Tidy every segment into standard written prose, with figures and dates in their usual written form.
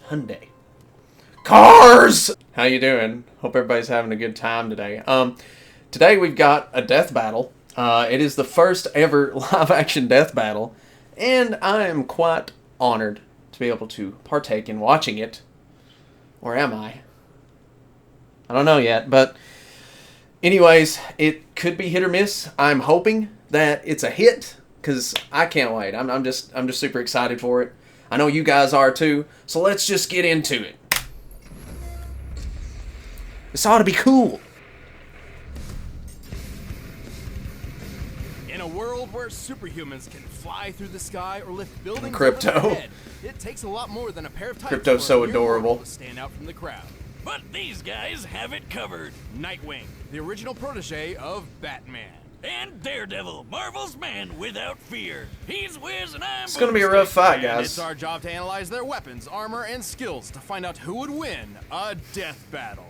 Hyundai. Cars! How you doing? Hope everybody's having a good time today. Today we've got a death battle. It is the first ever live-action death battle, and I am quite honored to be able to partake in watching it. Or am I? I don't know yet, but anyways, it could be hit or miss. I'm hoping that it's a hit, because I can't wait. I'm just super excited for it. I know you guys are too, so let's just get into it. This ought to be cool. In a world where superhumans can fly through the sky or lift buildings Crypto. over their head, it takes a lot more than a pair of tights Crypto's so adorable to stand out from the crowd. But these guys have it covered. Nightwing, the original protege of Batman. And Daredevil, Marvel's man without fear. He's Wiz and I'm... It's gonna be a rough fight, guys. It's our job to analyze their weapons, armor, and skills to find out who would win a death battle.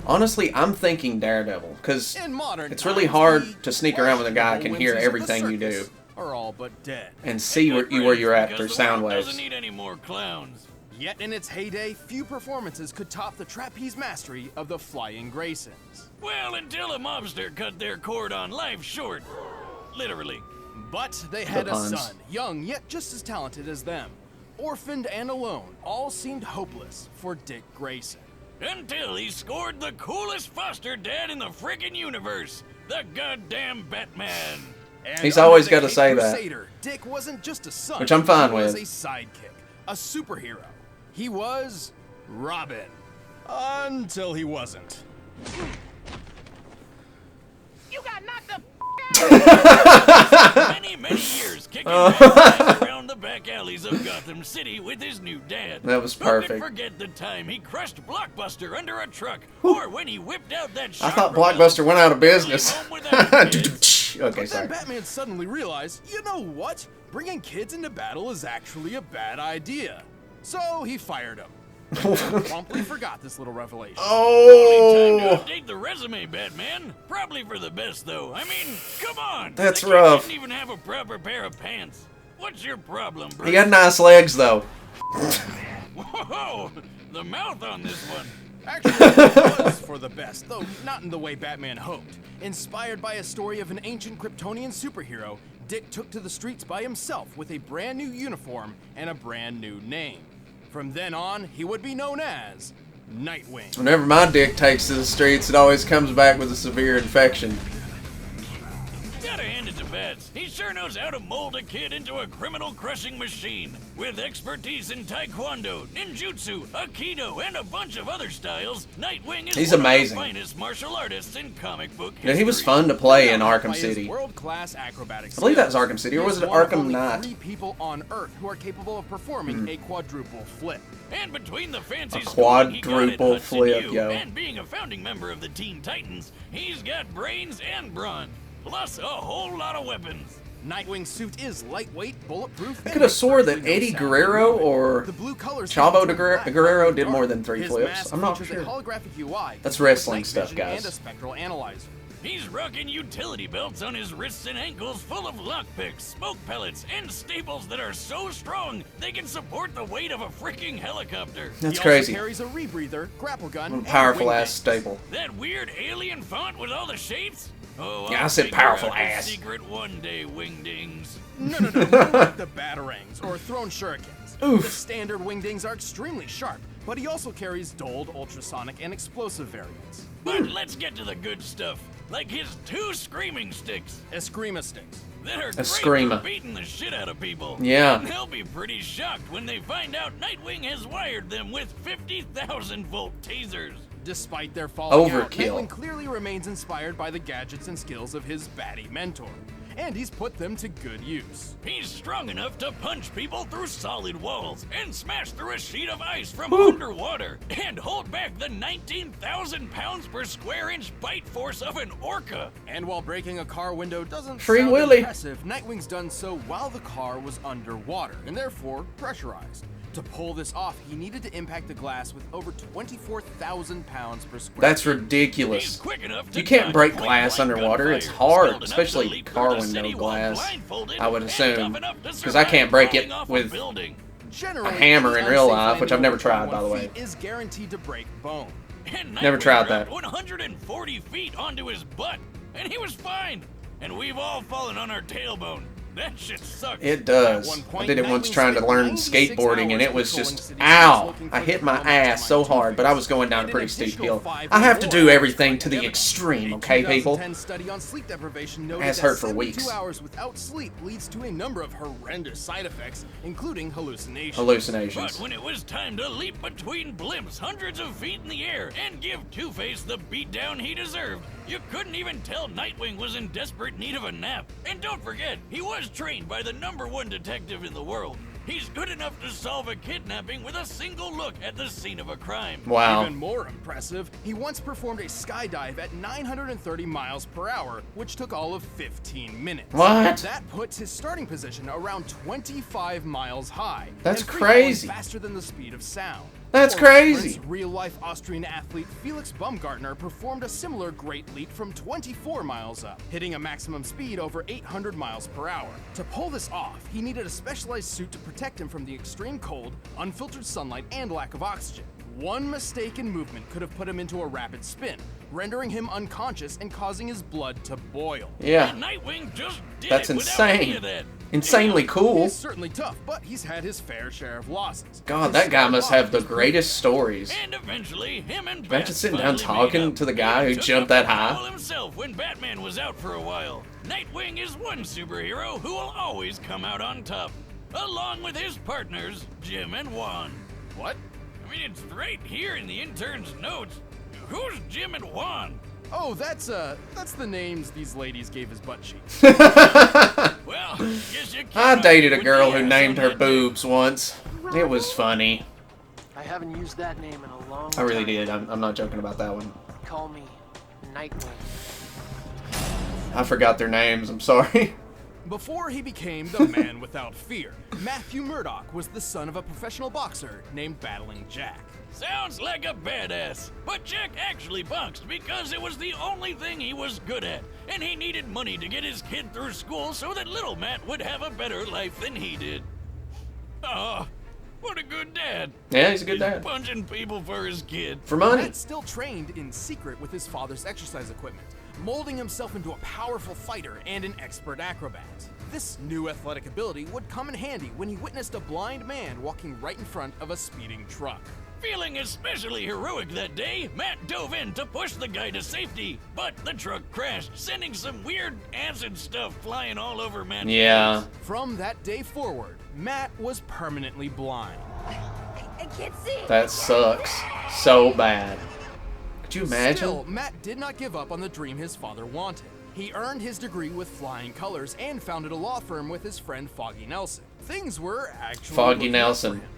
Honestly, I'm thinking Daredevil, because it's really hard to sneak around with a guy who can hear everything you do. Are all but dead. And see where you're at through sound waves. Doesn't need any more clowns. Yet in its heyday, few performances could top the trapeze mastery of the Flying Graysons. Well, until a mobster cut their cord on life short. Literally. But they had a son, young yet just as talented as them. Orphaned and alone, all seemed hopeless for Dick Grayson. Until he scored the coolest foster dad in the frickin' universe, the goddamn Batman. And he's always got to say Crusader, Dick wasn't just a son, which I'm fine with. He was a sidekick, a superhero. He was Robin. Until he wasn't. You got knocked the many years kicking around the back alleys of Gotham City with his new dad. That was perfect. Who could forget the time he crushed Blockbuster under a truck, or when he whipped out that I thought Blockbuster went out of business. Okay, sorry. Then Batman suddenly realized, you know what? Bringing kids into battle is actually a bad idea. So he fired him. Promptly forgot this little revelation. Oh! Time to update the resume, Batman. Probably for the best, though. I mean, come on. That's the kid rough. Didn't even have a proper pair of pants. What's your problem, bro? He got nice legs, though. Whoa! The mouth on this one. Actually, it was for the best, though not in the way Batman hoped. Inspired by a story of an ancient Kryptonian superhero, Dick took to the streets by himself with a brand new uniform and a brand new name. From then on, he would be known as Nightwing. Whenever my dick takes to the streets, it always comes back with a severe infection. Gotta hand it to Bats. He sure knows how to mold a kid into a criminal-crushing machine. With expertise in Taekwondo, Ninjutsu, Aikido, and a bunch of other styles, Nightwing is one amazing. of the finest martial artists in comic book history. Yeah, he was fun to play in Arkham City. World-class acrobatic I believe that was Arkham City, or was it Arkham Knight? 3 people on Earth who are capable of performing a quadruple flip. And between the fancy quadruple flip, yo. And being a founding member of the Teen Titans, he's got brains and brawn. Plus a whole lot of weapons. Nightwing's suit is lightweight, bulletproof. I could have swore that Eddie Guerrero or Chavo de Guerrero did more than 3 flips. I'm not sure. That's wrestling stuff, guys. And a spectral analyzer. He's rocking utility belts on his wrists and ankles full of lockpicks, smoke pellets, and staples that are so strong they can support the weight of a freaking helicopter. That's crazy. He also carries a rebreather, grapple gun, a powerful ass staple. That weird alien font with all the shapes? Oh, yeah, I said powerful ass. Secret one day, wingdings. No, like the batarangs or thrown shurikens. Oof. The standard wingdings are extremely sharp, but he also carries dulled, ultrasonic, and explosive variants. But let's get to the good stuff, like his 2 screaming sticks. Eskrima sticks. That are great for beating the shit out of people. Yeah. And they'll be pretty shocked when they find out Nightwing has wired them with 50,000-volt tasers. Despite their falling out, Nightwing clearly remains inspired by the gadgets and skills of his baddie mentor. And he's put them to good use. He's strong enough to punch people through solid walls and smash through a sheet of ice from underwater and hold back the 19,000 pounds per square inch bite force of an orca. And while breaking a car window doesn't sound impressive, Nightwing's done so while the car was underwater and therefore pressurized. To pull this off, he needed to impact the glass with over 24,000 pounds per square. That's ridiculous. You can't break glass underwater. It's hard, especially car window glass, I would assume. Because I can't break it with a hammer in real life, which I've never tried, by the way. Is guaranteed to break bone. Never tried that. 140 feet onto his butt, and he was fine. And we've all fallen on our tailbone. That shit sucks. It does. I did it once trying to learn skateboarding, and it was just, ow! I hit my ass so hard, but I was going down a pretty steep hill. I have to do everything to the extreme, okay, people? Ass hurt for weeks. 2 hours without sleep leads to a number of horrendous side effects, including hallucinations. Hallucinations. But when it was time to leap between blimps hundreds of feet in the air and give Two-Face the beatdown he deserved, you couldn't even tell Nightwing was in desperate need of a nap. And don't forget, he was trained by the #1 detective in the world. He's good enough to solve a kidnapping with a single look at the scene of a crime. Wow. Even more impressive, he once performed a skydive at 930 miles per hour, which took all of 15 minutes. What? That puts his starting position around 25 miles high. That's and crazy. Faster than the speed of sound. That's For crazy. reference, real-life Austrian athlete Felix Baumgartner performed a similar great leap from 24 miles up, hitting a maximum speed over 800 miles per hour. To pull this off, he needed a specialized suit to protect him from the extreme cold, unfiltered sunlight, and lack of oxygen. One mistaken movement could have put him into a rapid spin, rendering him unconscious and causing his blood to boil. Yeah. And Nightwing just did That's it without any insane. of that. Insanely cool. He's certainly tough, but he's had his fair share of losses. God, that guy must have the greatest stories. And eventually, him and Imagine sitting down talking to the guy who jumped that high. Himself when Batman was out for a while. Nightwing is one superhero who will always come out on top, along with his partners, Jim and Juan. What? I mean, it's right here in the intern's notes. Who's Jim and Juan? Oh, that's the names these ladies gave his butt cheeks. Well, guess you I dated a with girl the who ass named on her that boobs once. It was funny. I haven't used that name in a long I really time. did. I'm not joking about that one. Call me Nightwing. I forgot their names. I'm sorry. Before he became the man without fear, Matthew Murdock was the son of a professional boxer named Battling Jack. Sounds like a badass, but Jack actually boxed because it was the only thing he was good at, and he needed money to get his kid through school so that little Matt would have a better life than he did. Oh, what a good dad. Yeah, he's a good dad. Punching people for his kid. For money. Matt still trained in secret with his father's exercise equipment, molding himself into a powerful fighter and an expert acrobat. This new athletic ability would come in handy when he witnessed a blind man walking right in front of a speeding truck. Feeling especially heroic that day, Matt dove in to push the guy to safety, but the truck crashed, sending some weird acid stuff flying all over Matt's Yeah. face. From that day forward, Matt was permanently blind. I can't see. That sucks so bad. Could you imagine? Still, Matt did not give up on the dream his father wanted. He earned his degree with flying colors and founded a law firm with his friend Foggy Nelson. Things were actually Foggy looking up for Nelson. him.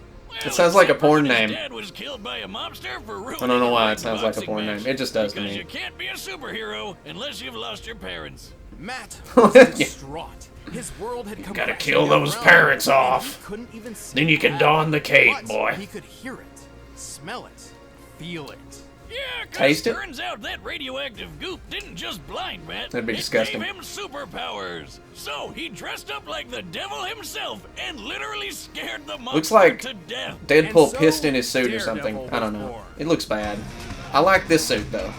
It sounds like a porn name. Dad was killed by a mobster for I don't know why it sounds like a porn name. It just does to because me. you can't be a superhero unless you've lost your parents. Matt Yeah. was distraught. His world had come gotta crashing kill down those around parents him, and off. he couldn't even see Then you can Matt. don the cape, But boy. He could hear it, smell it, feel it. Yeah, 'cause Taste it? turns out that radioactive goop didn't just blind Matt. That'd be it disgusting. gave him superpowers. So he dressed up like the devil himself and literally scared the monster Looks like to death. Deadpool And so, pissed in his suit or Daredevil something. I don't was know. born. It looks bad. I like this suit though.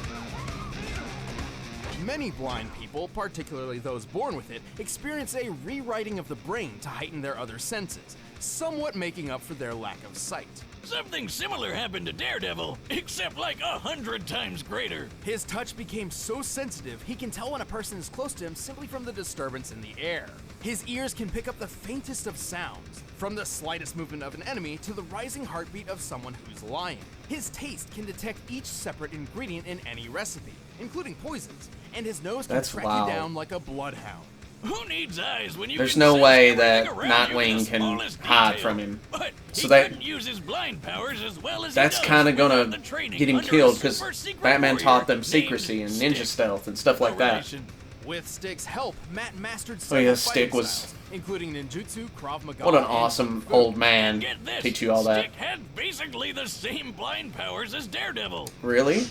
Many blind people, particularly those born with it, experience a rewriting of the brain to heighten their other senses, somewhat making up for their lack of sight. Something similar happened to Daredevil, except like 100 times greater. His touch became so sensitive, he can tell when a person is close to him simply from the disturbance in the air. His ears can pick up the faintest of sounds, from the slightest movement of an enemy to the rising heartbeat of someone who's lying. His taste can detect each separate ingredient in any recipe, including poisons, and his nose can That's track wild. you down like a bloodhound. Who needs eyes when you There's can no sense way everything that around you in Nightwing the can smallest hide detail? from him. But So he that- couldn't use his blind powers as well as That's he does kind of without gonna the training get him under a killed because super secret Batman warrior taught them named secrecy and ninja Stick. stealth and stuff like No that. relation. With Stick's help, Matt mastered Oh yeah, several Stick fighting was- styles, including ninjutsu, Krav Maga, What an and awesome Kung Fu. old man. And get this, Teach you all that. Stick had basically the same blind powers as Daredevil. Really?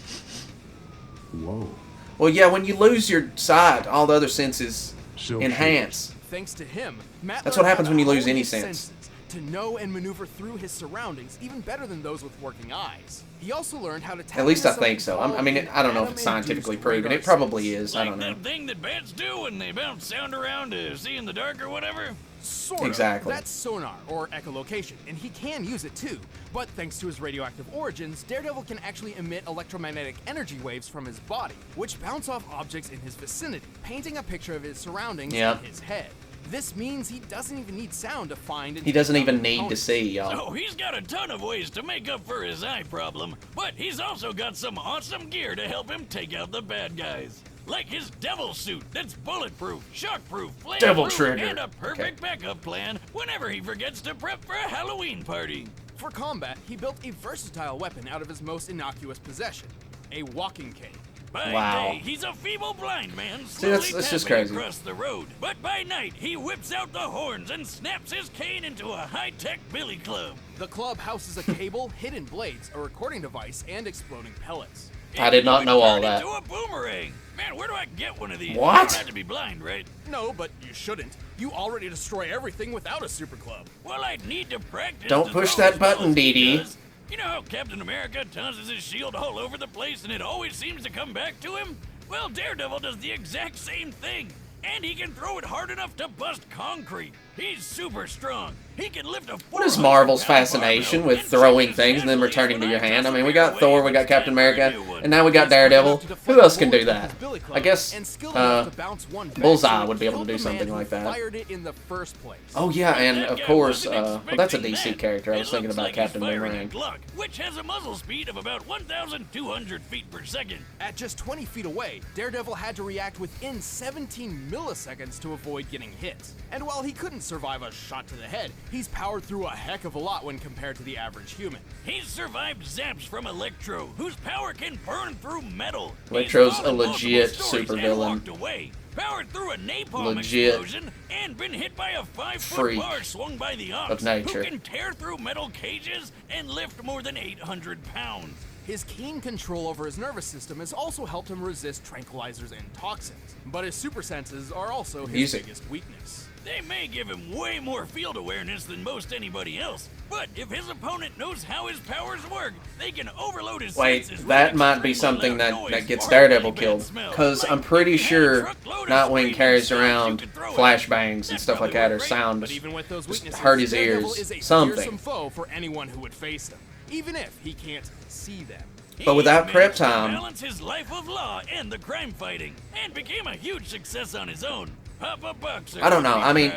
Whoa. Well, yeah. When you lose your sight, all the other senses So enhance. Thanks to him, Matt That's learned what happens how when to you lose hone any his sense. senses, to know and maneuver through his surroundings even better than those with working eyes. He also learned how to tap At least I think so. I mean, I don't know if it's scientifically proven. It probably is. I don't know. Like that thing that bats do when they bounce sound around to see in the dark or whatever? Sort of. Exactly. That's sonar, or echolocation, and he can use it too. But thanks to his radioactive origins, Daredevil can actually emit electromagnetic energy waves from his body, which bounce off objects in his vicinity, painting a picture of his surroundings in his head. This means he doesn't even need sound to find and he doesn't even need to see, y'all. So he's got a ton of ways to make up for his eye problem, but he's also got some awesome gear to help him take out the bad guys. Like his devil suit that's bulletproof, shockproof, Devil flame-proof, trigger. and a perfect backup plan whenever he forgets to prep for a Halloween party. For combat, he built a versatile weapon out of his most innocuous possession, a walking cane. By Wow. day, he's a feeble blind man See, that's just tapping crazy. across the road. But by night, he whips out the horns and snaps his cane into a high-tech billy club. The club houses a cable, hidden blades, a recording device, and exploding pellets. I did not know all Turned that. into a boomerang. Man, where do I get one of these? What? You don't have to be blind, right? No, but you shouldn't. You already destroy everything without a super club. Well, I'd need to practice. Don't to push throw that as well button, as he Dee Dee. does. You know how Captain America tosses his shield all over the place and it always seems to come back to him? Well, Daredevil does the exact same thing. And he can throw it hard enough to bust concrete. He's super strong. He can lift a What is Marvel's fascination with throwing things and then returning to your hand? I mean, we got Thor, we got Captain America, and now we got Daredevil. Who else can do that? I guess Bullseye would be able to do something like that. Fired it in the first place. Oh yeah, and of course, well, that's a DC character. I was thinking about Captain Boomerang. Which has a muzzle speed of about 1,200 feet per second. At just 20 feet away, Daredevil had to react within 17 milliseconds to avoid getting hit. And while he couldn't survive a shot to the head, he's powered through a heck of a lot when compared to the average human. He's survived zaps from Electro, whose power can burn through metal. Electro's a legit supervillain. Powered through a napalm Legit explosion and been hit by a 5-foot freak bar swung by the ox, of nature. who can tear through metal cages and lift more than 800 pounds. His keen control over his nervous system has also helped him resist tranquilizers and toxins, but his super senses are also his biggest weakness. They may give him way more field awareness than most anybody else, but if his opponent knows how his powers work, they can overload his senses. Wait, that might be something that gets Daredevil killed, because I'm pretty sure Nightwing carries around flashbangs and stuff like that, or sound, But even with those weaknesses, hurt his Daredevil ears, is a something. fearsome foe for anyone who would face him, even if he can't see them. But without He prep managed to time, balance his life of law and the crime fighting, and became a huge success on his own. Papa Bucks. I don't know, I mean,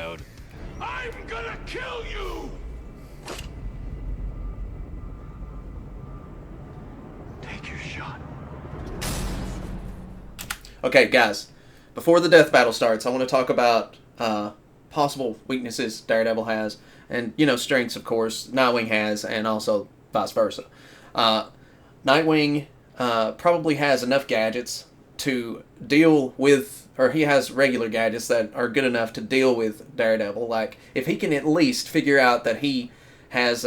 I'm gonna kill you. Take your shot. okay, guys, before the death battle starts, I want to talk about possible weaknesses Daredevil has, and, you know, strengths, of course, Nightwing has, and also vice versa. Nightwing probably has enough gadgets to deal with, or he has regular gadgets that are good enough to deal with Daredevil. Like, if he can at least figure out that he has,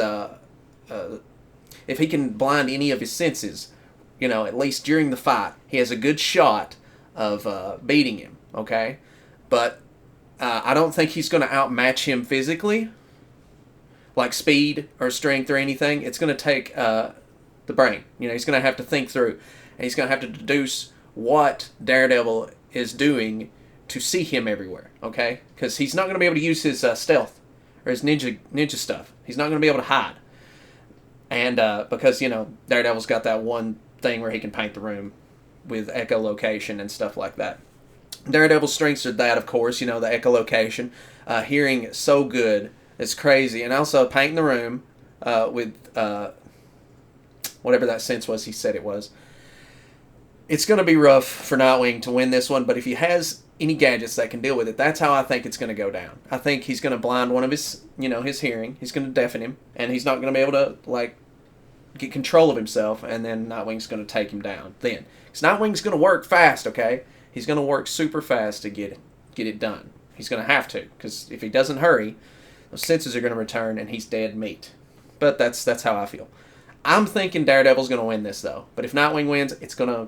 if he can blind any of his senses, you know, at least during the fight, he has a good shot of beating him, okay? But I don't think he's going to outmatch him physically, like speed or strength or anything. It's going to take the brain. You know, he's going to have to think through, and he's going to have to deduce what Daredevil is doing to see him everywhere, okay? Because he's not going to be able to use his stealth or his ninja stuff. He's not going to be able to hide. And because, you know, Daredevil's got that one thing where he can paint the room with echolocation and stuff like that. Daredevil's strengths are that, of course, you know, the echolocation. Hearing so good, it's crazy. And also painting the room with whatever that sense was he said it was. It's going to be rough for Nightwing to win this one, but if he has any gadgets that can deal with it, that's how I think it's going to go down. I think he's going to blind one of his, you know, his hearing. He's going to deafen him, and he's not going to be able to, like, get control of himself, and then Nightwing's going to take him down then. Because Nightwing's going to work fast, okay? He's going to work super fast to get it done. He's going to have to, because if he doesn't hurry, those senses are going to return, and he's dead meat. But that's how I feel. I'm thinking Daredevil's going to win this, though. But if Nightwing wins, it's probably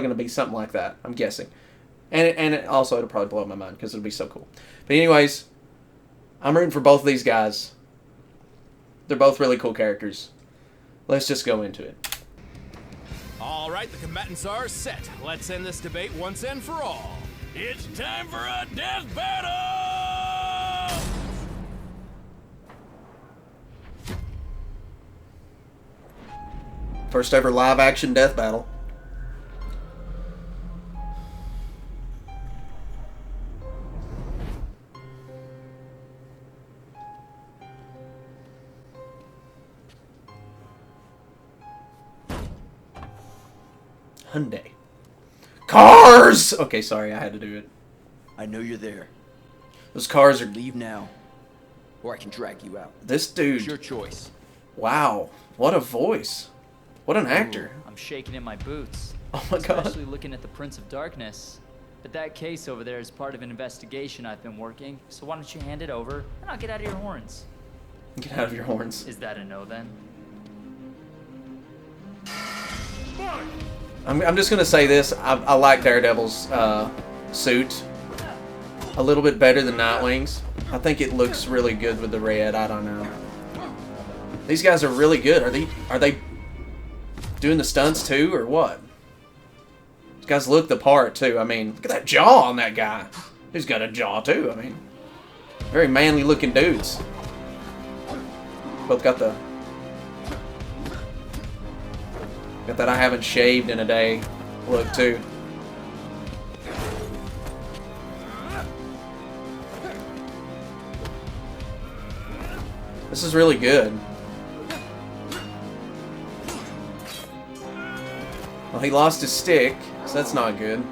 going to be something like that. I'm guessing, and it also it'll probably blow my mind because it'll be so cool. But anyways, I'm rooting for both of these guys. They're both really cool characters. Let's just go into it. All right, the combatants are set. Let's end this debate once and for all. It's time for a death battle! First ever live action death battle. Hyundai. Cars! Okay, sorry, I had to do it. I know you're there. Those cars are... Leave now, or I can drag you out. This dude... It's your choice. Wow. What a voice. What an actor. Ooh, I'm shaking in my boots. Oh my god. Especially looking at the Prince of Darkness. But that case over there is part of an investigation I've been working, so why don't you hand it over, and I'll get out of your horns. Get out of your horns. Is that a no then? I'm just going to say this. I like Daredevil's suit a little bit better than Nightwing's. I think it looks really good with the red. I don't know. These guys are really good. Are they doing the stunts too, or what? These guys look the part too. I mean, look at that jaw on that guy. He's got a jaw too. I mean, very manly looking dudes. Both got the... Got that I haven't shaved in a day look too. This is really good. Well, he lost his stick, so that's not good.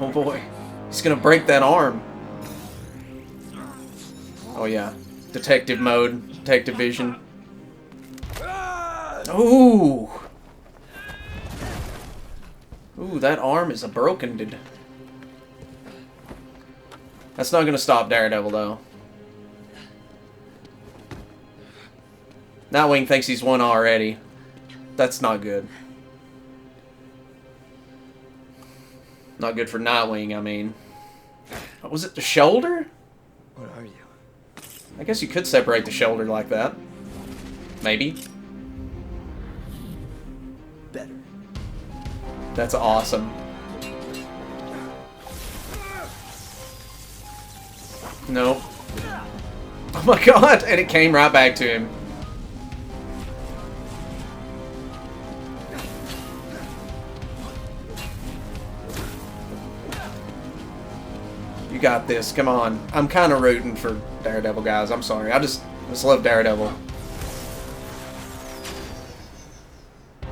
Oh boy. He's gonna break that arm. Oh yeah. Detective mode. Detective vision. Ooh! Ooh, that arm is a broken dude. That's not gonna stop Daredevil though. Nightwing thinks he's won already. That's not good. Not good for Nightwing, I mean. Was it the shoulder? What are you? I guess you could separate the shoulder like that. Maybe. Better. That's awesome. Nope. Oh my god! And it came right back to him. You got this. Come on. I'm kind of rooting for Daredevil, guys. I'm sorry. I just love Daredevil.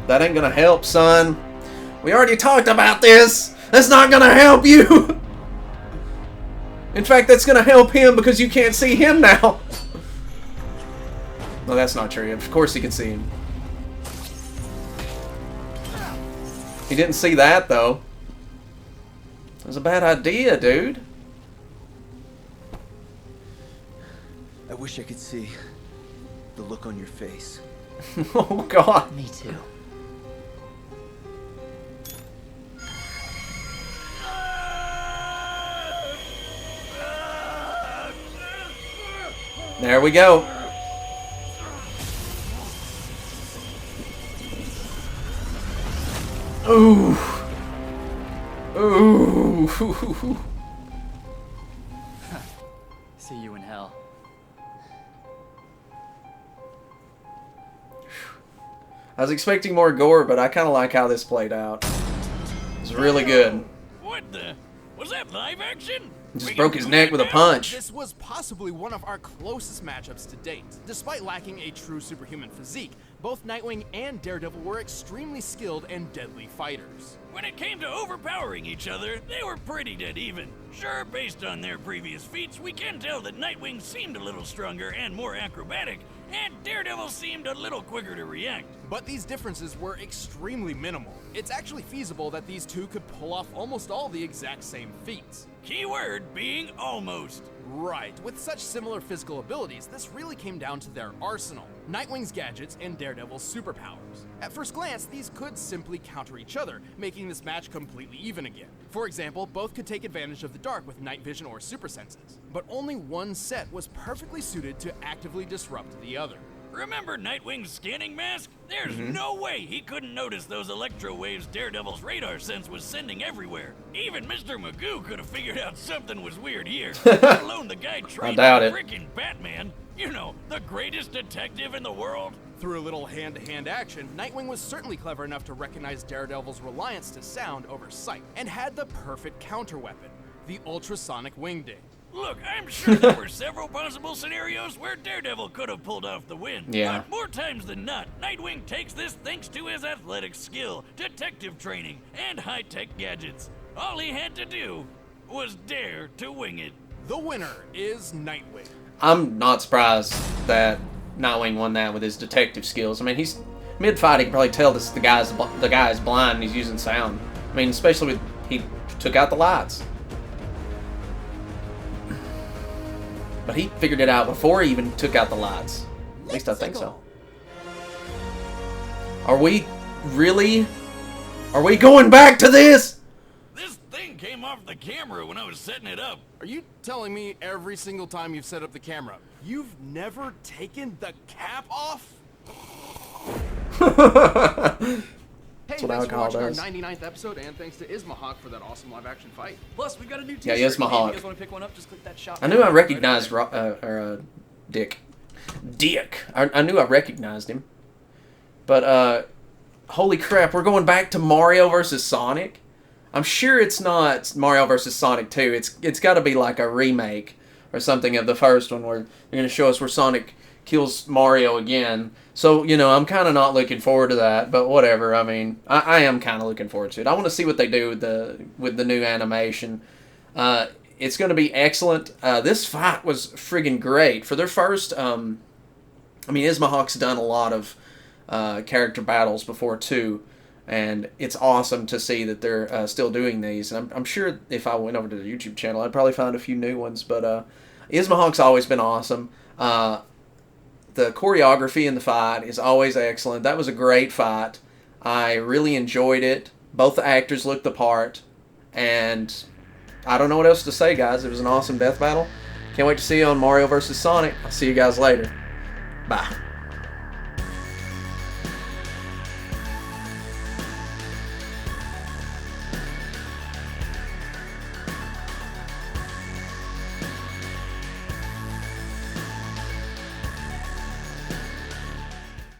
That ain't gonna help, son. We already talked about this. That's not gonna help you. In fact, that's gonna help him because you can't see him now. No, that's not true. Of course he can see him. He didn't see that, though. It was a bad idea, dude. I wish I could see the look on your face. Oh, God. Me too. There we go. Ooh. Ooh. See you in hell. I was expecting more gore, but I kind of like how this played out. It's really good. What the? Was that live action? Just broke his neck with a punch. This was possibly one of our closest matchups to date. Despite lacking a true superhuman physique, both Nightwing and Daredevil were extremely skilled and deadly fighters. When it came to overpowering each other, they were pretty dead even. Sure, based on their previous feats, we can tell that Nightwing seemed a little stronger and more acrobatic, and Daredevil seemed a little quicker to react. But these differences were extremely minimal. It's actually feasible that these two could pull off almost all the exact same feats. Keyword being almost. Right. With such similar physical abilities, this really came down to their arsenal. Nightwing's gadgets and Daredevil's superpowers. At first glance, these could simply counter each other, making this match completely even again. For example, both could take advantage of the dark with night vision or super senses. But only one set was perfectly suited to actively disrupt the other. Remember Nightwing's scanning mask? There's no way he couldn't notice those electro waves Daredevil's radar sense was sending everywhere. Even Mr. Magoo could have figured out something was weird here, let alone the guy trained by freaking Batman. You know, the greatest detective in the world. Through a little hand-to-hand action, Nightwing was certainly clever enough to recognize Daredevil's reliance to sound over sight, and had the perfect counterweapon, the ultrasonic wingding. Look, I'm sure there were several possible scenarios where Daredevil could have pulled off the win. Yeah. But more times than not, Nightwing takes this thanks to his athletic skill, detective training, and high-tech gadgets. All he had to do was dare to wing it. The winner is Nightwing. I'm not surprised that Nightwing won that with his detective skills. I mean, he's mid-fight. He can probably tell the guy's blind and he's using sound. I mean, especially with he took out the lights. But he figured it out before he even took out the lights. At least I think so. Are we really? Are we going back to this? This thing came off the camera when I was setting it up. Are you telling me every single time you've set up the camera, you've never taken the cap off? That's what alcohol does. Our 99th episode, and thanks to Ismahawk for that awesome live-action fight. Plus, we got a new Yeah, t-shirt. Ismahawk. If you guys want to pick one up, just click that shop. I knew I recognized Dick. I knew I recognized him. But holy crap, we're going back to Mario versus Sonic. I'm sure it's not Mario versus Sonic 2. It's got to be like a remake or something of the first one where they're going to show us where Sonic kills Mario again. So, you know, I'm kind of not looking forward to that, but whatever. I mean, I am kind of looking forward to it. I want to see what they do with the new animation. It's going to be excellent. This fight was friggin' great. For their first, I mean, Ismahawk's done a lot of character battles before, too, and it's awesome to see that they're still doing these. And I'm sure if I went over to the YouTube channel, I'd probably find a few new ones, but Ismahawk's always been awesome. The choreography in the fight is always excellent. That was a great fight. I really enjoyed it. Both the actors looked the part. And I don't know what else to say, guys. It was an awesome death battle. Can't wait to see you on Mario vs. Sonic. I'll see you guys later. Bye.